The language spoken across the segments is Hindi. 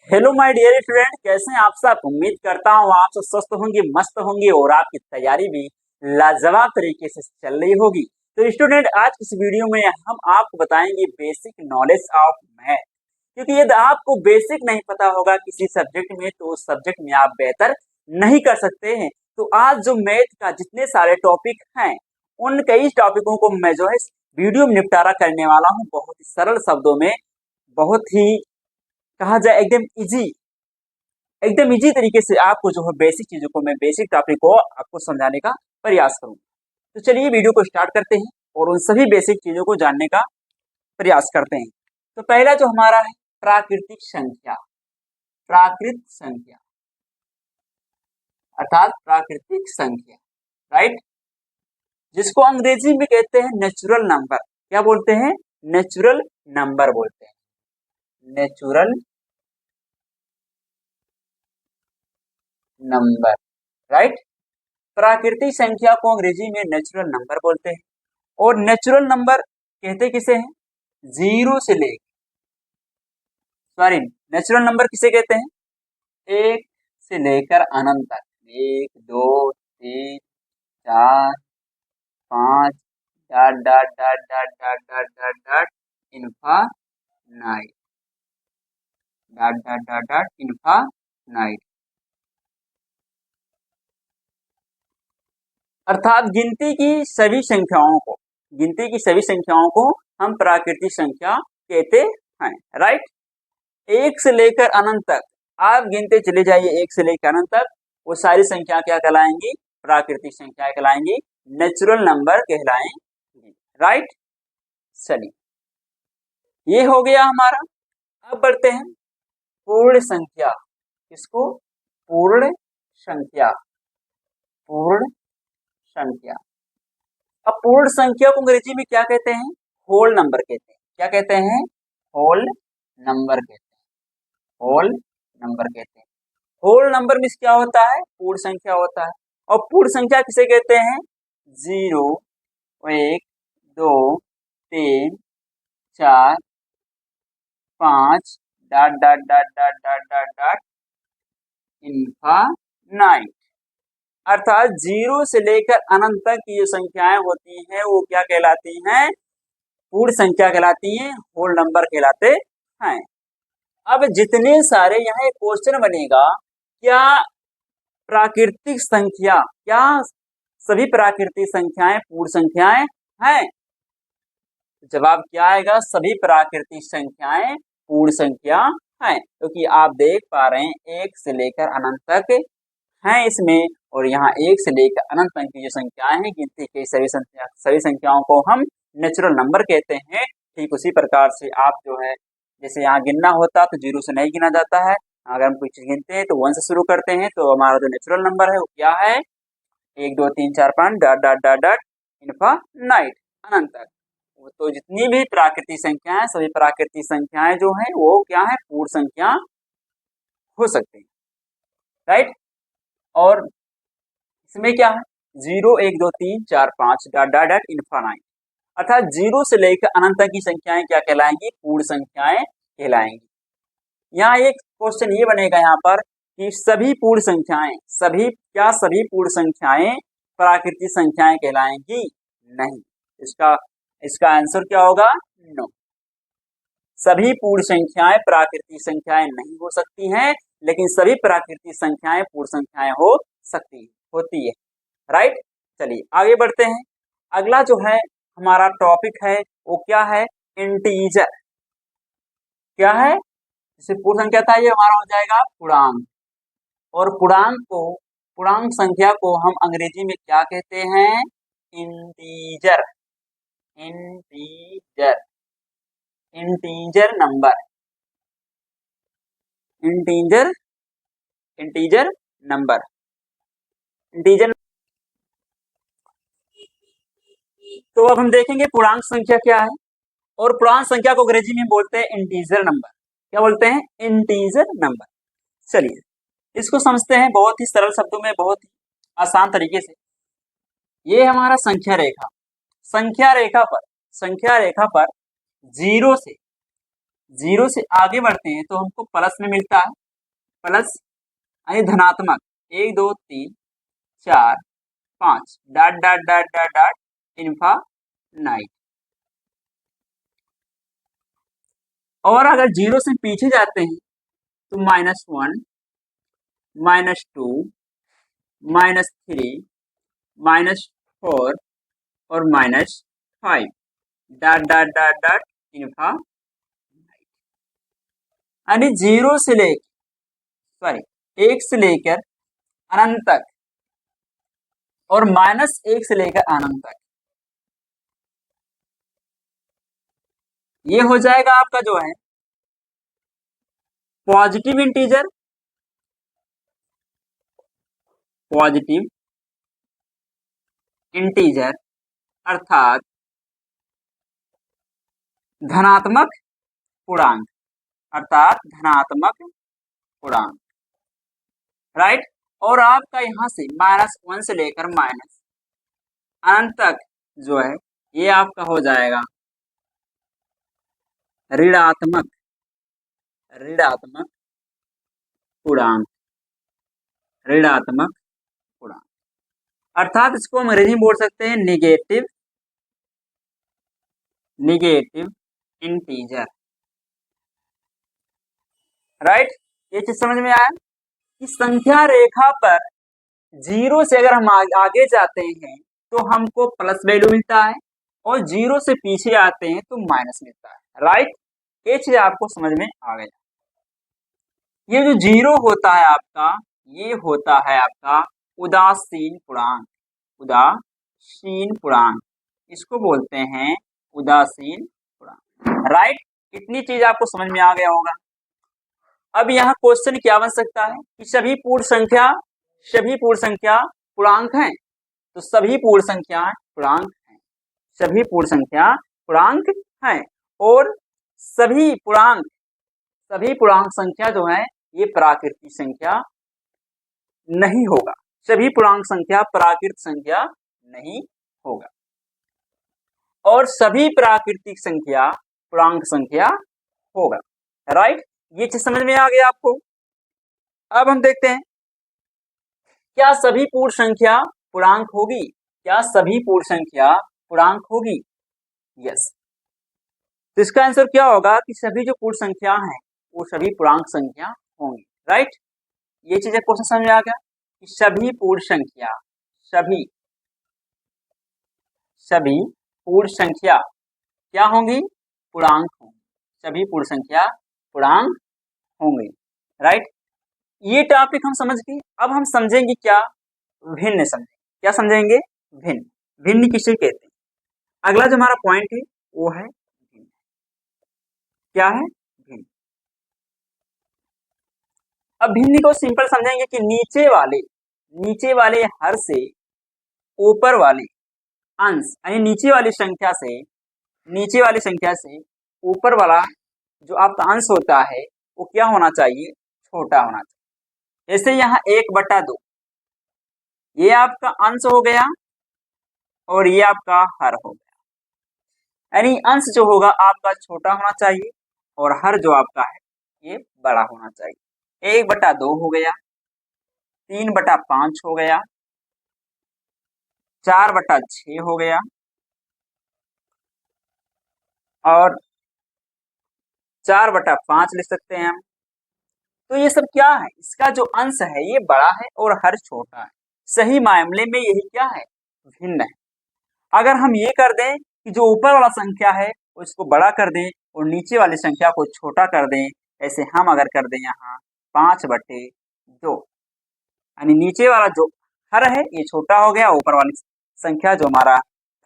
हेलो माय डियर स्टूडेंट, कैसे हैं आप सब। उम्मीद करता हूँ आप सब स्वस्थ होंगे, मस्त होंगे और आपकी तैयारी भी लाजवाब तरीके से चल रही होगी। तो स्टूडेंट, आज इस वीडियो में हम आपको बताएंगे बेसिक नॉलेज ऑफ मैथ। क्योंकि यदि आपको बेसिक नहीं पता होगा किसी सब्जेक्ट में तो उस सब्जेक्ट में आप बेहतर नहीं कर सकते हैं। तो आज जो मैथ का जितने सारे टॉपिक हैं उन कई टॉपिकों को मैं जो है इस वीडियो में निपटारा करने वाला हूँ, बहुत ही सरल शब्दों में, बहुत ही कहा जाए एकदम इजी तरीके से आपको जो है बेसिक चीजों को, मैं बेसिक टॉपिक को आपको समझाने का प्रयास करूंगा। तो चलिए वीडियो को स्टार्ट करते हैं और उन सभी बेसिक चीजों को जानने का प्रयास करते हैं। तो पहला जो हमारा है प्राकृतिक संख्या, प्राकृत संख्या अर्थात प्राकृतिक संख्या, राइट, जिसको अंग्रेजी में कहते हैं नेचुरल नंबर। क्या बोलते हैं? नेचुरल नंबर बोलते हैं, नेचुरल नंबर, राइट। प्राकृतिक संख्या को अंग्रेजी में नेचुरल नंबर बोलते हैं। और नेचुरल नंबर कहते किसे हैं? जीरो से लेकर, सॉरी, नेचुरल नंबर किसे कहते हैं? एक से लेकर अनंत तक, एक दो तीन चार पांच dot dot dot dot dot dot dot dot infinite, dot dot dot dot infinite, अर्थात गिनती की सभी संख्याओं को हम प्राकृतिक संख्या कहते हैं, राइट। एक से लेकर अनंत तक आप गिनते चले जाइए, एक से लेकर अनंत तक वो सारी संख्या क्या कहलाएंगी? प्राकृतिक संख्या कहलाएंगी, नेचुरल नंबर कहलाएंगी, राइट। चलिए ये हो गया हमारा। अब बढ़ते हैं पूर्ण संख्या। किसको? पूर्ण संख्या, पूर्ण संख्या। अब पूर्ण संख्या को अंग्रेजी में क्या कहते हैं? होल नंबर कहते हैं। क्या कहते हैं? होल नंबर कहते हैं, होल नंबर कहते हैं। होल नंबर में क्या होता है? पूर्ण संख्या होता है। और पूर्ण संख्या किसे कहते हैं? 0 1 2 3 4 5 dot dot dot dot dot dot dot infinite, अर्थात 0 से लेकर अनंत तक की जो संख्याएं होती हैं वो क्या कहलाती हैं? पूर्ण संख्या कहलाती हैं, होल नंबर कहलाते हैं। अब जितने सारे यहाँ एक क्वेश्चन बनेगा, क्या प्राकृतिक संख्या, क्या सभी प्राकृतिक संख्याएं पूर्ण संख्याएं हैं? जवाब क्या आएगा? सभी प्राकृतिक संख्याएं पूर्ण संख्या हैं, क्योंकि आप देख पा रहे हैं एक से लेकर अनंत तक हैं इसमें, और यहाँ एक से लेकर अनंत तक की जो संख्याएं हैं गिनती की सभी संख्याओं को हम नेचुरल नंबर कहते हैं। ठीक उसी प्रकार से आप जो है, जैसे यहाँ गिनना होता तो 0 से नहीं गिना जाता है। अगर हम कोई चीज गिनते हैं तो 1 से शुरू करते हैं, तो हमारा जो नेचुरल नंबर है वो क्या है? 1 2 3 4 5 dot dot dot dot infinite, अनंत तक। तो जितनी भी प्राकृतिक संख्याएं, सभी प्राकृतिक संख्याएं जो है वो क्या है? पूर्ण संख्या हो सकती है, राइट। और इसमें क्या है? 0 1 2 3 4 5 डॉट डॉट डॉट इनफानाइट, अर्थात 0 से लेकर अनंत तक की संख्याएं क्या कहलाएंगी? पूर्ण संख्याएं कहलाएंगी। यहाँ एक क्वेश्चन ये बनेगा यहाँ पर कि सभी पूर्ण संख्याएं, सभी पूर्ण संख्याएं प्राकृतिक संख्याएं कहलाएंगी? नहीं। इसका आंसर क्या होगा? नो। सभी पूर्ण संख्याएं प्राकृतिक संख्याएं नहीं हो सकती हैं, लेकिन सभी प्राकृतिक संख्याएं पूर्ण संख्याएं हो सकती होती है, राइट। चलिए आगे बढ़ते हैं। अगला जो है हमारा टॉपिक है वो क्या है? इंटीजर। क्या है? जैसे पूर्ण संख्या था, ये हमारा हो जाएगा पूर्णांक। और पूर्णांक संख्या को हम अंग्रेजी में क्या कहते हैं? Integer, integer, integer number, integer, integer number, integer. तो अब हम देखेंगे पूर्णांक संख्या क्या है, और पूर्णांक संख्या को अंग्रेजी में बोलते हैं इंटीजर नंबर। क्या बोलते हैं? Integer number. चलिए इसको समझते हैं बहुत ही सरल शब्दों में, बहुत ही आसान तरीके से। ये हमारा संख्या रेखा, संख्या रेखा पर जीरो से आगे बढ़ते हैं तो हमको प्लस में मिलता है, प्लस यानी धनात्मक 1 2 3 4 5 dot dot dot dot dot infinite. और अगर जीरो से पीछे जाते हैं तो -1 -2 -3 -4 और -5 dot dot dot dot infinite. यानी जीरो से लेकर एक से लेकर अनंत तक और -1 से लेकर अनंत तक, ये हो जाएगा आपका जो है पॉजिटिव इंटीजर, पॉजिटिव इंटीजर अर्थात धनात्मक पूर्णांक, अर्थात धनात्मक पूर्णांक, राइट। और आपका यहां से -1 से लेकर माइनस अनंत तक जो है ये आपका हो जाएगा ऋणात्मक पूर्णांक, ऋणात्मक पूर्णांक, अर्थात इसको हम अंग्रेजी में बोल सकते हैं निगेटिव इंटीजर, राइट। ये चीज समझ में आया कि संख्या रेखा पर जीरो से अगर हम आगे जाते हैं तो हमको प्लस वैल्यू मिलता है और जीरो से पीछे आते हैं तो माइनस मिलता है, राइट। ये चीज आपको समझ में आ गया। ये जो जीरो होता है आपका, ये होता है आपका उदासीन पूर्णांक, उदासीन पूर्णांक, इसको बोलते हैं उदासीन पूर्णांक, राइट। इतनी चीज आपको समझ में आ गया होगा। अब यहाँ क्वेश्चन क्या बन सकता है कि सभी पूर्ण संख्या पूर्णांक हैं, तो सभी पूर्ण संख्या पूर्णांक हैं, सभी पूर्ण संख्या पूर्णांक हैं, और सभी पूर्णांक संख्या जो है ये प्राकृतिक संख्या नहीं होगा, सभी पूर्णांक संख्या प्राकृतिक संख्या नहीं होगा, और सभी प्राकृतिक संख्या पूर्णांक संख्या होगा, राइट। ये चीज समझ में आ गया आपको। अब हम देखते हैं क्या सभी पूर्ण संख्या पूर्णांक होगी, क्या सभी पूर्ण संख्या पूर्णांक होगी, यस। तो इसका आंसर क्या होगा कि सभी जो पूर्ण संख्या हैं वो सभी पूर्णांक संख्या होंगी, राइट। ये चीजें क्वेश्चन समझ में आ गया कि सभी पूर्ण संख्या क्या होंगी, पूर्णांक होंगी, सभी पूर्ण संख्या पूर्णांक होंगे, राइट। ये टॉपिक हम समझ गए। अब हम समझेंगे क्या, भिन्न समझेंगे। क्या समझेंगे, भिन्न किसे कहते हैं। अगला जो हमारा पॉइंट है वो है भिन्न। क्या है, भिन्न। अब भिन्न को सिंपल समझेंगे कि नीचे वाले हर से ऊपर वाले अंश, यानी नीचे वाली संख्या से ऊपर वाला जो आपका अंश होता है वो क्या होना चाहिए, छोटा होना चाहिए। जैसे यहाँ 1/2 ये आपका अंश हो गया और ये आपका हर हो गया, यानी अंश जो होगा आपका छोटा होना चाहिए और हर जो आपका है ये बड़ा होना चाहिए। 1/2 हो गया, 3/5 हो गया, 4/6 हो गया और 4/5 लिख सकते हैं हम। तो ये सब क्या है, इसका जो अंश है ये बड़ा है और हर छोटा है। सही मामले में यही क्या है, भिन्न है। अगर हम ये कर दें कि जो ऊपर वाला संख्या है उसको बड़ा कर दें और नीचे वाली संख्या को छोटा कर दें, ऐसे हम अगर कर दें यहाँ 5/2, यानी नीचे वाला जो हर है ये छोटा हो गया, ऊपर वाली संख्या जो हमारा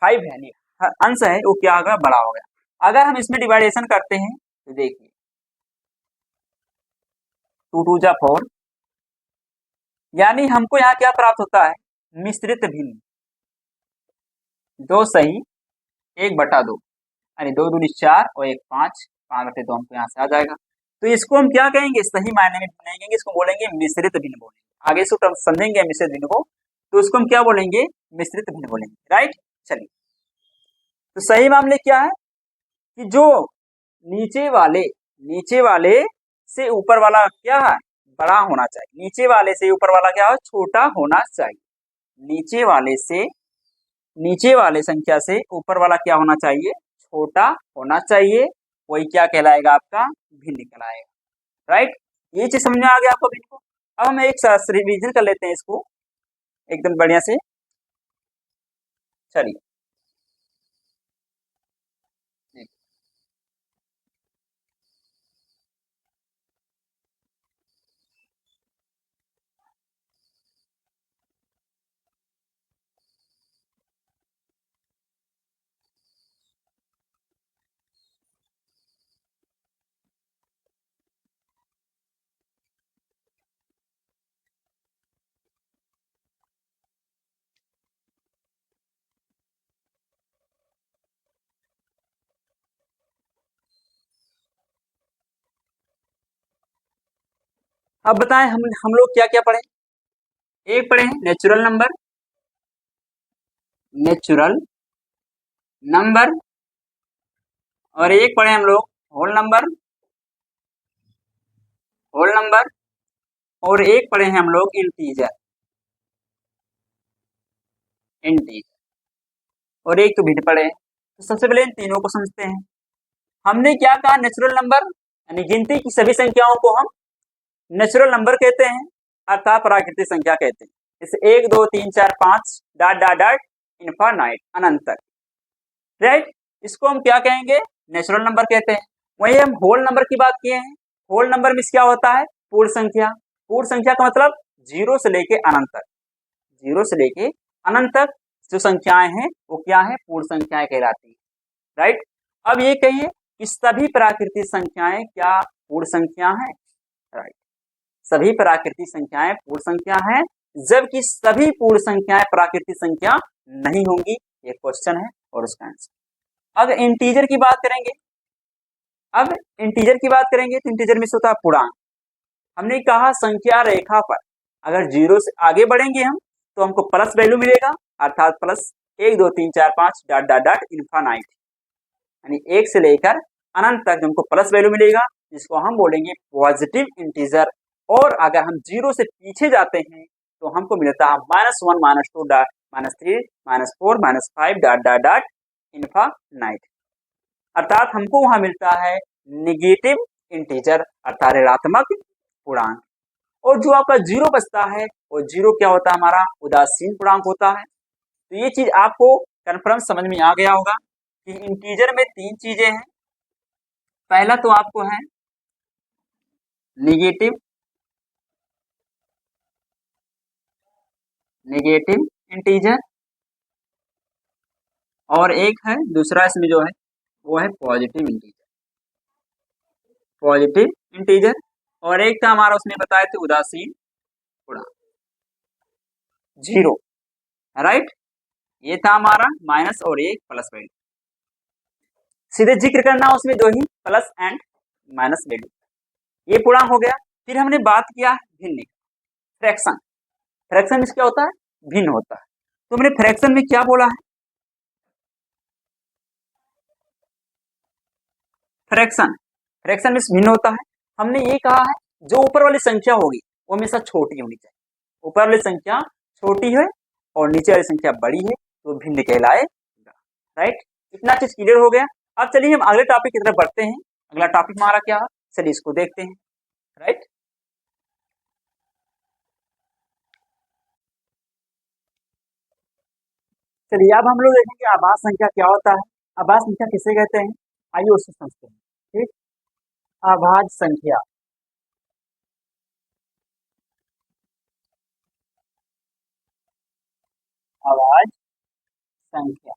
5 है यानी अंश है वो क्या होगा, बड़ा हो गया। अगर हम इसमें डिवाइडेशन करते हैं तो देखिए 2 2 जा 4, यानी हमको यहाँ क्या प्राप्त होता है, मिश्रित भिन्न, 2 सही 1/2, यानी 2 दूनी 4 और 1 5, 5/2 हमको यहाँ से आ जाएगा। तो इसको हम क्या कहेंगे, सही मायने में कहेंगे, इसको बोलेंगे मिश्रित भिन्न बोलेंगे। आगे इसको समझेंगे मिश्रित भिन्न को, तो इसको हम क्या बोलेंगे, मिश्रित भिन्न बोलेंगे, राइट। चलिए, तो सही मामले क्या है कि जो नीचे वाले से ऊपर वाला क्या है, बड़ा होना चाहिए, नीचे वाले से ऊपर वाला क्या हो, छोटा होना चाहिए। नीचे वाले संख्या से ऊपर वाला क्या होना चाहिए, छोटा होना चाहिए। वही क्या कहलाएगा, आपका भिन्न कहलाएगा। राइट, ये चीज समझ में आ गया आपको भिन्न को। अब हम एक रिवीजन कर लेते हैं इसको एकदम बढ़िया से। चलिए, अब बताएं हम लोग क्या क्या पढ़े। एक पढ़े हैं नेचुरल नंबर, और एक पढ़े हम लोग होल नंबर, और एक पढ़े हैं हम लोग इंटीजर, और एक तो भिन्न पढ़े हैं। तो सबसे पहले इन तीनों को समझते हैं। हमने क्या कहा, नेचुरल नंबर यानी गिनती की सभी संख्याओं को हम नेचुरल नंबर कहते हैं, अर्थात प्राकृतिक संख्या कहते हैं। जैसे 1 2 3 4 5 डॉट डॉट डॉट इनफाइनाइट, अनंत तक। राइट, इसको हम क्या कहेंगे, नेचुरल नंबर कहते हैं। वहीं हम होल नंबर की बात किए हैं। होल नंबर में क्या होता है, पूर्ण संख्या। पूर्ण संख्या का मतलब 0 से लेके अनंत तक, 0 से लेके अनंत तक जो संख्याएं हैं वो क्या है, पूर्ण संख्याएं कहलाती है। राइट, अब ये कहिए कि सभी प्राकृतिक संख्याएं क्या पूर्ण संख्या हैं। राइट, सभी प्राकृतिक संख्याएं पूर्ण संख्या हैं, जबकि सभी पूर्ण संख्याएं प्राकृतिक संख्या नहीं होंगी। ये क्वेश्चन है और उसका आंसर। अब इंटीजर की बात करेंगे, तो इंटीजर में से होता है पूर्णांक। हमने कहा संख्या रेखा पर अगर 0 से आगे बढ़ेंगे हम तो हमको प्लस वैल्यू मिलेगा, अर्थात plus 1 2 3 4 5 dot dot dot infinite, यानी 1 से लेकर अनंत तक हमको प्लस वैल्यू मिलेगा, जिसको हम बोलेंगे पॉजिटिव इंटीजर। और अगर हम 0 से पीछे जाते हैं तो हमको मिलता है -1 -2 -3 -4 -5 डॉट डॉट डॉट इनफाइनाइट, अर्थात हमको वहां मिलता है निगेटिव इंटीजर, अर्थात ऋणात्मक पूर्णांक। और जो आपका 0 बचता है वो 0 क्या होता है, हमारा उदासीन पूर्णांक होता है। तो ये चीज आपको कन्फर्म समझ में आ गया होगा कि इंटीजर में 3 चीजें हैं। पहला तो आपको है निगेटिव इंटीजर, और एक है दूसरा इसमें जो है वो है पॉजिटिव इंटीजर, और एक था हमारा उसमें बताए थे उदासीन पूर्णांक, 0। राइट, ये था हमारा माइनस और एक प्लस वैल्यू। सीधे जिक्र करना उसमें दो ही, प्लस एंड माइनस वैल्यू, ये पूर्णांक हो गया। फिर हमने बात किया भिन्न, फ्रैक्शन। फ्रैक्शन में क्या होता है, भिन्न होता है। तो हमने फ्रैक्शन में क्या बोला है, फ्रैक्शन में भिन्न होता है। हमने ये कहा है जो ऊपर वाली संख्या होगी वो हमेशा छोटी होनी चाहिए, ऊपर वाली संख्या छोटी है और नीचे वाली संख्या बड़ी है तो भिन्न कहलाएगा। राइट, इतना चीज क्लियर हो गया। अब चलिए हम अगले टॉपिक की तरफ बढ़ते हैं। अगला टॉपिक हमारा क्या है, चलिए इसको देखते हैं। राइट, चलिए अब हम लोग देखेंगे आभास संख्या क्या होता है, आभास संख्या किसे कहते हैं, आइए उसको समझते हैं। ठीक, आभाज्य संख्या, आभाज्य संख्या,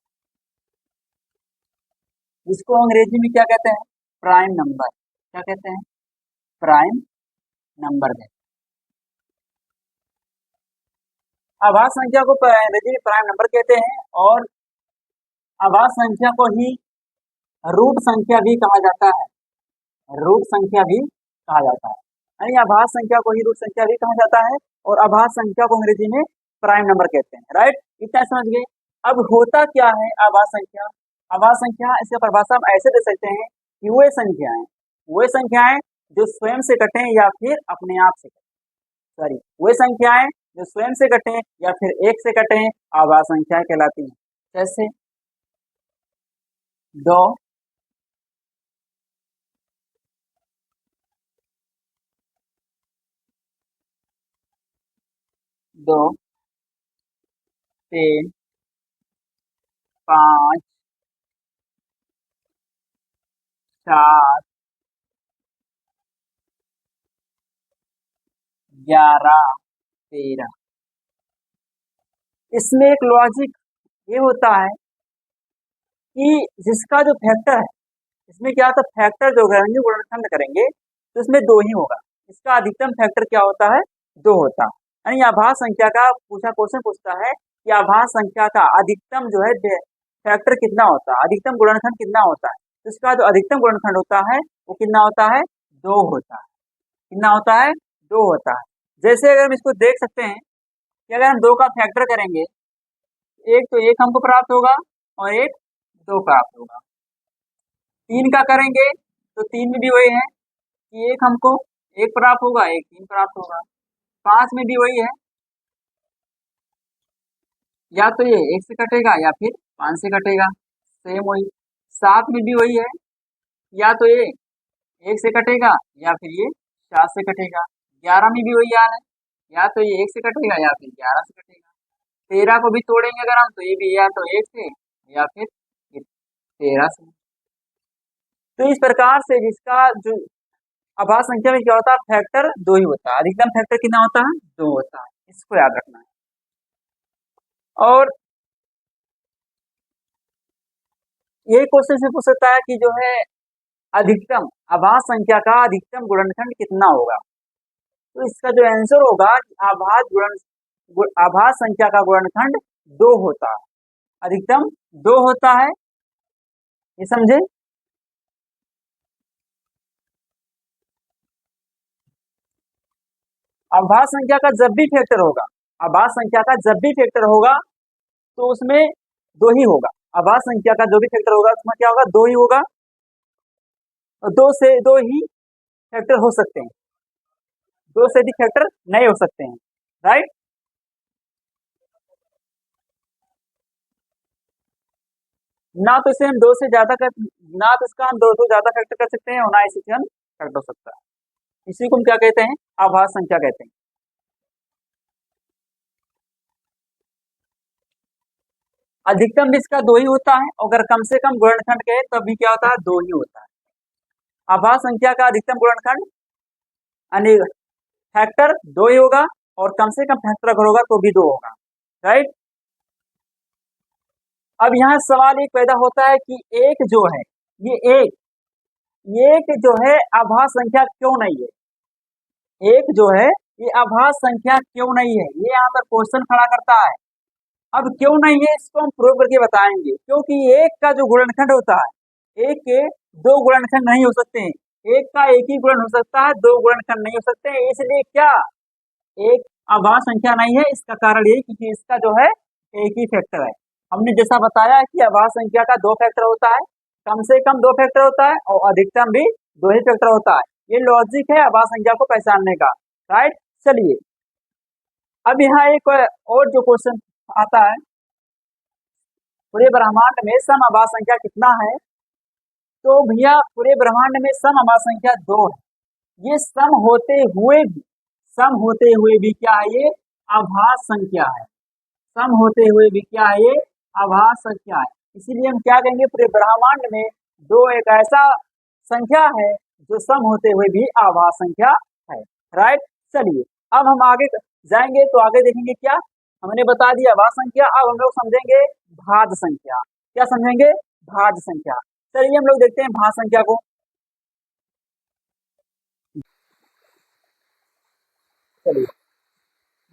इसको अंग्रेजी में क्या कहते हैं, प्राइम नंबर। क्या कहते हैं, प्राइम नंबर कहते हैं। आभास संख्या को अंग्रेजी में प्राइम नंबर कहते हैं, और आभास संख्या को ही रूट संख्या भी कहा जाता है, रूट संख्या भी कहा जाता है, यानी आभास संख्या को ही रूट संख्या भी कहा जाता है, और आभास संख्या को अंग्रेजी में प्राइम नंबर कहते हैं। राइट, इतना समझ गए। अब होता क्या है आभास संख्या, आभास संख्या इसका परिभाषा हम ऐसे दे सकते हैं कि वे संख्याएं जो स्वयं से कटें या फिर अपने आप से कटें, सॉरी वे संख्याएं जो स्वयं से कटे या फिर एक से कटे आभास संख्या कहलाती हैं। जैसे 2, 2, 3, 5, 4, 11, 13। इसमें एक लॉजिक ये होता है कि जिसका जो फैक्टर है, इसमें क्या होता है, फैक्टर जो घरेलू गुणनखंड करेंगे तो इसमें 2 ही होगा। इसका अधिकतम फैक्टर क्या होता है, 2 होता है। यानी आभास संख्या का क्वेश्चन पूछता है कि आभास संख्या का अधिकतम जो है फैक्टर कितना होता है, अधिकतम गुणनखंड कितना होता है। तो इसका जो अधिकतम गुणनखंड होता है वो कितना होता है, 2 होता है। कितना होता है, 2 होता है। जैसे अगर हम इसको देख सकते हैं कि अगर हम 2 का फैक्टर करेंगे, एक तो 1 हमको प्राप्त होगा और एक 2 प्राप्त होगा। 3 का करेंगे तो 3 में भी वही है कि एक हमको 1 प्राप्त होगा, एक 3 प्राप्त होगा। 5 में भी वही है, या तो ये 1 से कटेगा या फिर 5 से कटेगा, सेम वही। 7 में भी वही है, या तो ये 1 से कटेगा या फिर ये 7 से कटेगा। 11 में भी वही हाल है, या तो ये 1 से कटेगा या फिर 11 से कटेगा। 13 को भी तोड़ेंगे अगर हम, तो ये भी या तो 1 से या फिर 13 से। तो इस प्रकार से जिसका जो आभास संख्या में क्या होता है, फैक्टर 2 ही होता है। अधिकतम फैक्टर कितना होता है, 2 होता है। इसको याद रखना है। और यही क्वेश्चन से पूछ सकता है कि जो है अधिकतम आभास संख्या का अधिकतम गुणनखंड कितना होगा। तो इसका जो आंसर होगा कि आभास संख्या का गुणनखंड 2 होता है, अधिकतम 2 होता है। ये समझे। आभास संख्या का जब भी फैक्टर होगा, आभास संख्या का जब भी फैक्टर होगा तो उसमें 2 ही होगा। आभास संख्या का जो भी फैक्टर होगा उसमें क्या होगा, 2 ही होगा। और 2 से 2 ही फैक्टर हो सकते हैं, 2 से अधिक फैक्टर नहीं हो सकते हैं, राइट। ना तो इसे हम 2 से ज्यादा कर, ना तो इसका हम 2 से ज्यादा फैक्टर कर सकते हैं और ना इसे हम फैक्टर हो सकता है। इसी को हम क्या कहते हैं, आभास संख्या कहते हैं। अधिकतम भी इसका 2 ही होता है, अगर कम से कम गुणनखंड कहे तब भी क्या होता है, 2 ही होता है। आभास संख्या का अधिकतम गुणनखंड यानी फैक्टर 2 ही होगा, और कम से कम फैक्टर अगर होगा तो भी 2 होगा, राइट। अब यहाँ सवाल एक पैदा होता है कि एक जो है ये एक जो है आभास संख्या क्यों नहीं है, एक जो है ये आभास संख्या क्यों नहीं है, ये यहाँ पर क्वेश्चन खड़ा करता है। अब क्यों नहीं है इसको हम प्रूव करके बताएंगे, क्योंकि एक का जो गुणनखंड होता है, एक के 2 गुणनखंड नहीं हो सकते हैं, एक का एक ही गुणन हो सकता है, 2 गुणनखंड नहीं हो सकते हैं। इसलिए क्या एक आभास संख्या नहीं है, इसका कारण ये क्योंकि इसका जो है एक ही फैक्टर है। हमने जैसा बताया कि आभास संख्या का 2 फैक्टर होता है, कम से कम 2 फैक्टर होता है और अधिकतम भी 2 ही फैक्टर होता है। ये लॉजिक है आभास संख्या को पहचानने का, राइट। चलिए अब यहाँ एक और जो क्वेश्चन आता है, पूरे ब्रह्मांड में सम आभास संख्या कितना है। तो भैया पूरे ब्रह्मांड में सम आभास संख्या 2 है। ये सम होते हुए भी क्या है, ये आभास संख्या है। सम होते हुए भी क्या है, ये आभास संख्या है। इसीलिए हम क्या कहेंगे, पूरे ब्रह्मांड में 2 एक ऐसा संख्या है जो सम होते हुए भी आभास संख्या है, राइट। चलिए अब हम आगे जाएंगे तो आगे देखेंगे क्या, हमने बता दिया आभास संख्या। अब हम लोग समझेंगे भाज्य संख्या। क्या समझेंगे, भाज्य संख्या। चलिए हम लोग देखते हैं भाज्य संख्या को। चलिए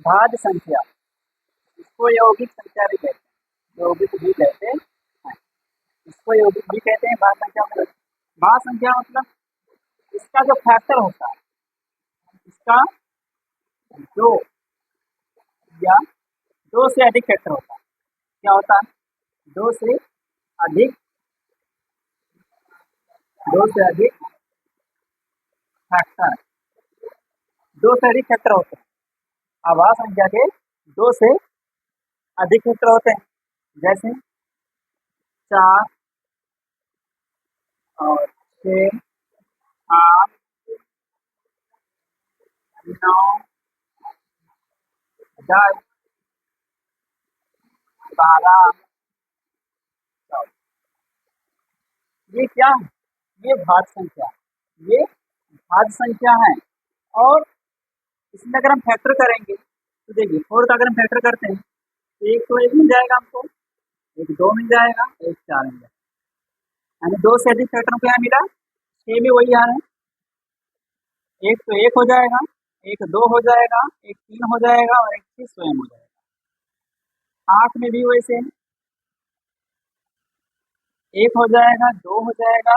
भाज्य संख्या, इसको यौगिक संख्या भी कहते हैं, यौगिक भी कहते हैं, इसको यौगिक भी कहते हैं। भाज्य संख्या मतलब, भाज्य संख्या मतलब इसका जो फैक्टर होता है, इसका 2 या 2 से अधिक फैक्टर होता है। क्या होता है, 2 से अधिक, 2 से अधिक फैक्टर, 2 से अधिक फैक्टर होते हैं। आभाज्य संख्या के 2 से अधिक फैक्टर होते हैं, जैसे 4 और 6, 8, 9, 10, 12, 14। ये क्या है? ये भाज्य संख्या, ये भाज्य संख्या है। और इसमें अगर हम फैक्टर करेंगे तो देखिए 4 का अगर हम फैक्टर करते हैं तो एक तो 1 मिल जाएगा हमको, एक 2 मिल जाएगा, एक 4 मिल जाएगा, यानी 2 से अधिक फैक्टर क्या मिला, 6 में वही आ रहा है। एक तो 1 हो जाएगा, एक 2 हो जाएगा, एक 3 हो जाएगा और एक 6 स्वयं हो जाएगा। 8 में भी वैसे 1 हो जाएगा, 2 हो जाएगा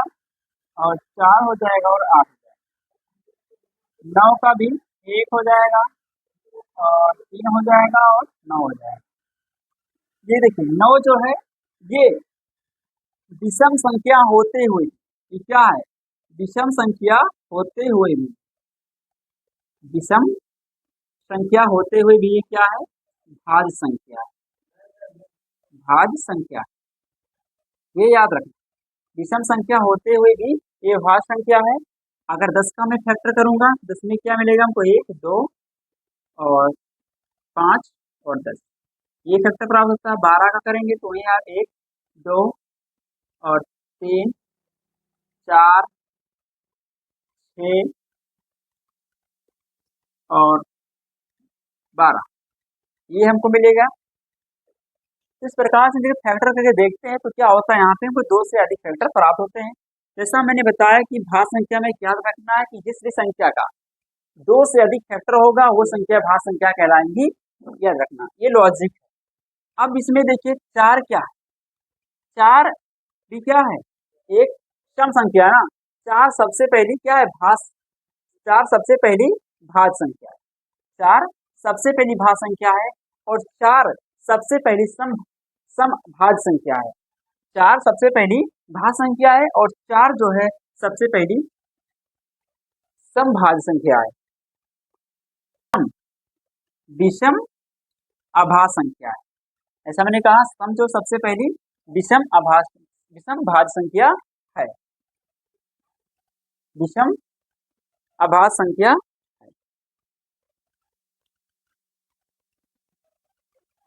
और 4 हो जाएगा और 8 हो जाएगा। 9 का भी 1 हो जाएगा और 3 हो जाएगा और 9 हो जाएगा। ये देखिए 9 जो है ये विषम संख्या होते हुए, ये क्या है, विषम संख्या होते हुए भी, विषम संख्या होते हुए भी ये क्या है, भाज्य संख्या है, भाज्य संख्या। ये याद रखना, विषम संख्या होते हुए भी ये भाज्य संख्या है। अगर 10 का मैं फैक्टर करूंगा 10 में क्या मिलेगा हमको, 1, 2 और 5 और 10, ये फैक्टर प्राप्त होता है। 12 का करेंगे तो यहाँ 1, 2 और 3, 4, 6 और 12, ये हमको मिलेगा। इस प्रकार से जब फैक्टर करके देखते हैं तो क्या होता है, यहाँ पे हमको 2 से अधिक फैक्टर प्राप्त होते हैं। जैसा मैंने बताया कि भाज्य संख्या में क्या रखना है कि जिस भी संख्या का 2 से अधिक फैक्टर होगा वो संख्या भाज्य संख्या कहलाएंगी, याद रखना, ये लॉजिक है। अब इसमें देखिए 4 क्या है, 4 भी क्या है, एक सम संख्या है ना। 4 सबसे पहली क्या है, 4 सबसे पहली भाज्य संख्या है, 4 सबसे पहली भाज्य संख्या है और 4 सबसे पहली सम भाज्य संख्या है। 4 सबसे पहली भाज्य संख्या है और 4 जो है सबसे पहली सम भाज्य संख्या है। विषम अभाज्य संख्या है, ऐसा मैंने कहा, सम जो सबसे पहली विषम भाज्य संख्या है, विषम अभाज्य संख्या है।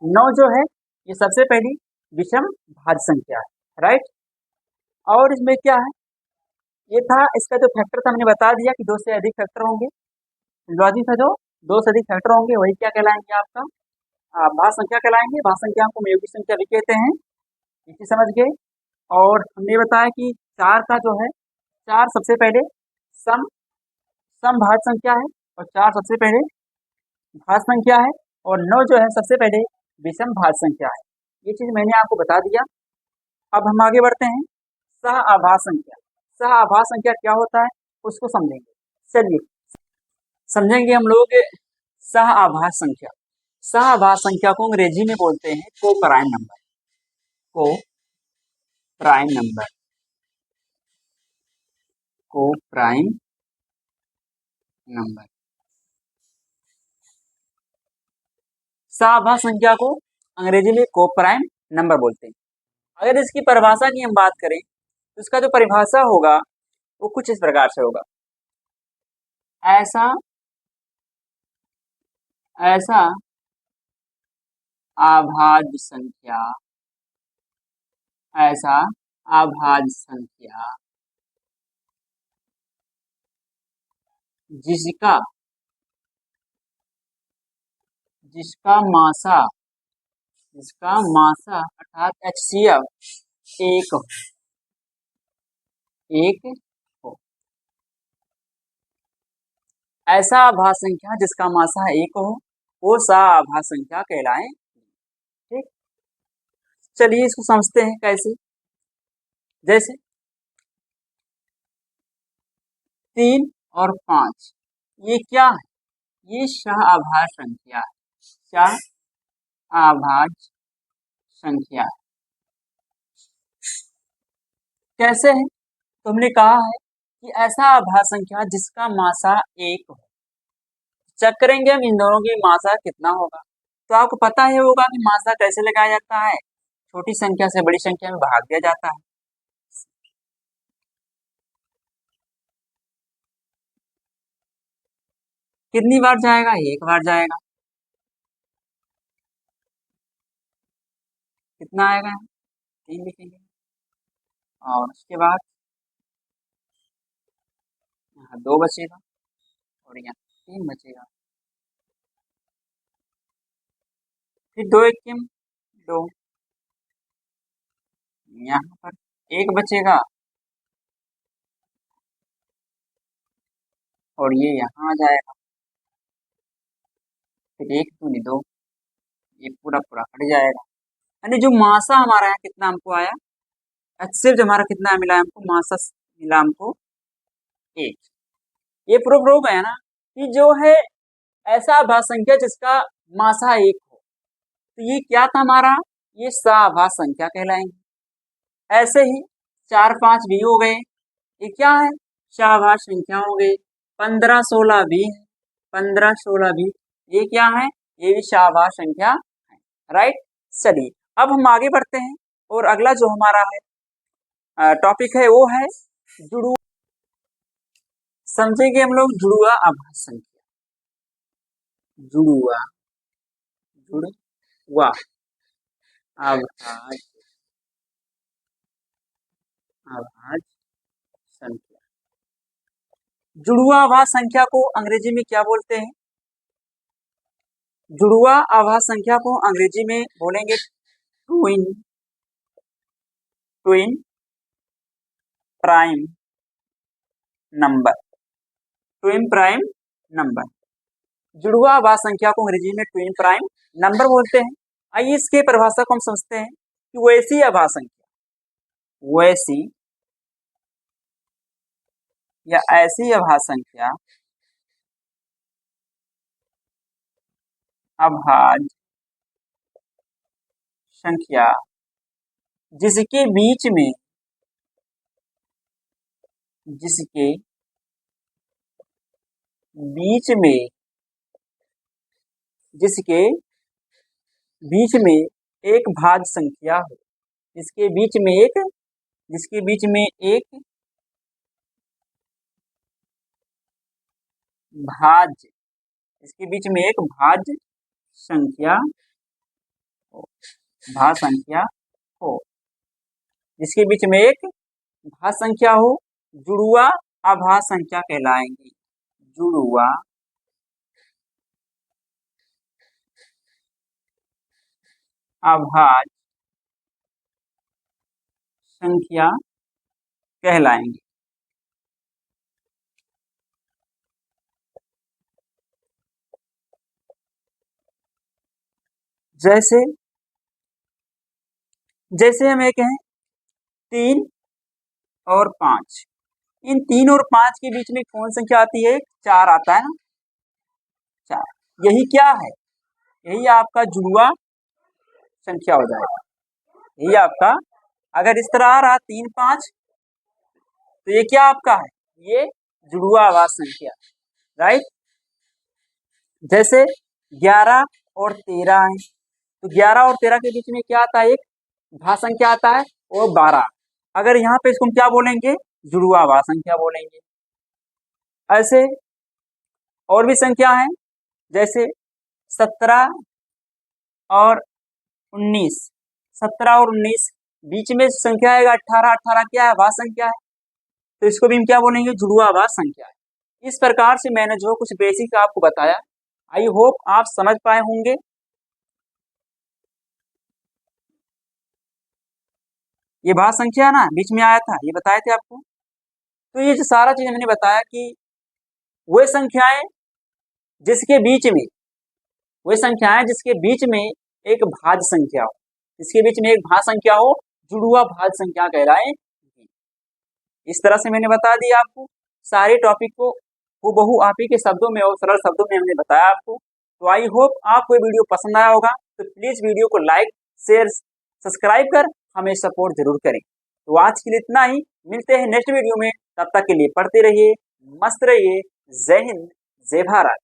9 जो है ये सबसे पहली विषम भाज्य संख्या है, राइट। और इसमें क्या है, ये था इसका जो फैक्टर था, मैंने बता दिया कि 2 से अधिक फैक्टर होंगे, लॉजिक था जो 2 से अधिक फैक्टर होंगे वही क्या कहलाएंगे, आपका भाज्य संख्या कहलाएंगे। भाज्य संख्या को यौगिक संख्या भी कहते हैं, इसी समझ गए। और हमने बताया कि 4 का जो है, 4 सबसे पहले सम भाज्य संख्या है और 4 सबसे पहले भाज्य संख्या है और 9 जो है सबसे पहले विषम भाज्य संख्या है। ये चीज मैंने आपको बता दिया। अब हम आगे बढ़ते हैं, सह आभाज्य संख्या। सह आभाज्य संख्या क्या होता है उसको समझेंगे। चलिए समझेंगे हम लोग सह आभाज्य संख्या। सह आभाज्य संख्या को अंग्रेजी में बोलते हैं को प्राइम नंबर, को प्राइम नंबर, को प्राइम नंबर। सह आभाज्य संख्या को अंग्रेजी में को प्राइम नंबर बोलते हैं। अगर इसकी परिभाषा की हम बात करें तो इसका जो परिभाषा होगा वो कुछ इस प्रकार से होगा, ऐसा अभाज्य संख्या, ऐसा अभाज्य संख्या जिसका मासा अर्थात HCF एक हो। ऐसा आभाज्य संख्या जिसका मासा 1 हो वो सह आभाज्य संख्या कहलाए। ठीक, चलिए इसको समझते हैं कैसे। जैसे 3 और 5 ये क्या है, ये सह आभाज्य संख्या है, सह आभाज्य संख्या। कैसे है, तो हमने कहा है कि ऐसा आभाज्य संख्या जिसका मासा 1 हो। चेक करेंगे हम इन दोनों की मासा कितना होगा। तो आपको पता ही होगा कि मासा कैसे लगाया जाता है, छोटी संख्या से बड़ी संख्या में भाग दिया जाता है। कितनी बार जाएगा, एक बार जाएगा। कितना आएगा, 3 लिखेंगे। और उसके बाद यहाँ 2 बचेगा और यहाँ 3 बचेगा। फिर 2 एक 2, यहाँ पर 1 बचेगा और ये यहाँ आ जाएगा। फिर 1 दूनी 2, ये पूरा पूरा कट जाएगा। यानी जो मासा हमारा यहाँ कितना हमको आया, एक्सेप्ट हमारा कितना मिला हमको, मासा मिला हमको 1। ये प्रूव है ना कि जो है ऐसा आभास संख्या जिसका मासा 1 हो, तो ये क्या था हमारा, ये सआभास संख्या कहलाएंगे। ऐसे ही 4 5 भी हो गए, ये क्या है, सआभास संख्या हो गई। 15 16 भी है, 15 16 भी, ये क्या है, ये भी सआभास संख्या है। राइट, चलिए अब हम आगे बढ़ते हैं और अगला जो हमारा है टॉपिक है वो है जुड़ुआ। समझेंगे हम लोग जुड़ुआ आभास संख्या। जुड़ुआ, जुड़ुआ आभास संख्या। जुड़ुआ आभास संख्या को अंग्रेजी में क्या बोलते हैं, जुड़ुआ आभास संख्या को अंग्रेजी में बोलेंगे twin, twin prime number, twin prime number. जुड़ुआ आभास संख्या को अंग्रेजी में ट्विन प्राइम नंबर बोलते हैं। आइए इसके परिभाषा को हम समझते हैं कि वैसी आभास संख्या, वैसी या ऐसी आभास संख्या, आभास संख्या जिसके बीच में, जिसके बीच में, जिसके बीच में एक भाज्य संख्या हो, जिसके बीच में एक, जिसके बीच में एक भाज्य, इसके बीच में एक भाज्य संख्या हो, भाज्य संख्या हो, जिसके बीच में एक भाज्य संख्या हो, जुड़ुआ आभास संख्या कहलाएंगी। जुड़ुआ आभास संख्या कहलाएंगी। जैसे जैसे हम एक हैं 3 और 5, इन 3 और 5 के बीच में कौन संख्या आती है, 4 आता है ना, 4। यही क्या है, यही आपका जुड़ुआ संख्या हो जाएगा। यही आपका, अगर इस तरह आ रहा 3 5, तो ये क्या आपका है, ये जुड़ुआ आभास संख्या। राइट, जैसे 11 और 13 है, तो 11 और 13 के बीच में क्या आता है, एक भाज्य संख्या आता है, और 12। अगर यहाँ पे इसको हम क्या बोलेंगे, जुड़ुआ आभास संख्या बोलेंगे। ऐसे और भी संख्या है, जैसे 17 और 19, 17 और 19 बीच में संख्या है 18, 18 क्या है, आभास संख्या है, तो इसको भी हम क्या बोलेंगे, जुड़ुआ आभास संख्या है। इस प्रकार से मैंने जो कुछ बेसिक आपको बताया, आई होप आप समझ पाए होंगे। ये भाज्य संख्या ना बीच में आया था, ये बताए थे आपको। तो ये जो सारा चीज मैंने बताया कि वे संख्याएं जिसके बीच में, वे संख्याएं जिसके बीच में एक भाज्य संख्या हो, जिसके बीच में एक भाज्य संख्या हो, जुड़ुआ भाज्य संख्या कहलाए। इस तरह से मैंने बता दिया आपको सारे टॉपिक को हूबहू आप ही के शब्दों में और सरल शब्दों में हमने बताया आपको। तो आई होप आपको ये वीडियो पसंद आया होगा। तो प्लीज वीडियो को लाइक शेयर सब्सक्राइब कर हमें सपोर्ट जरूर करें। तो आज के लिए इतना ही, मिलते हैं नेक्स्ट वीडियो में, तब तक के लिए पढ़ते रहिए, मस्त रहिए। जय हिंद, जय भारत।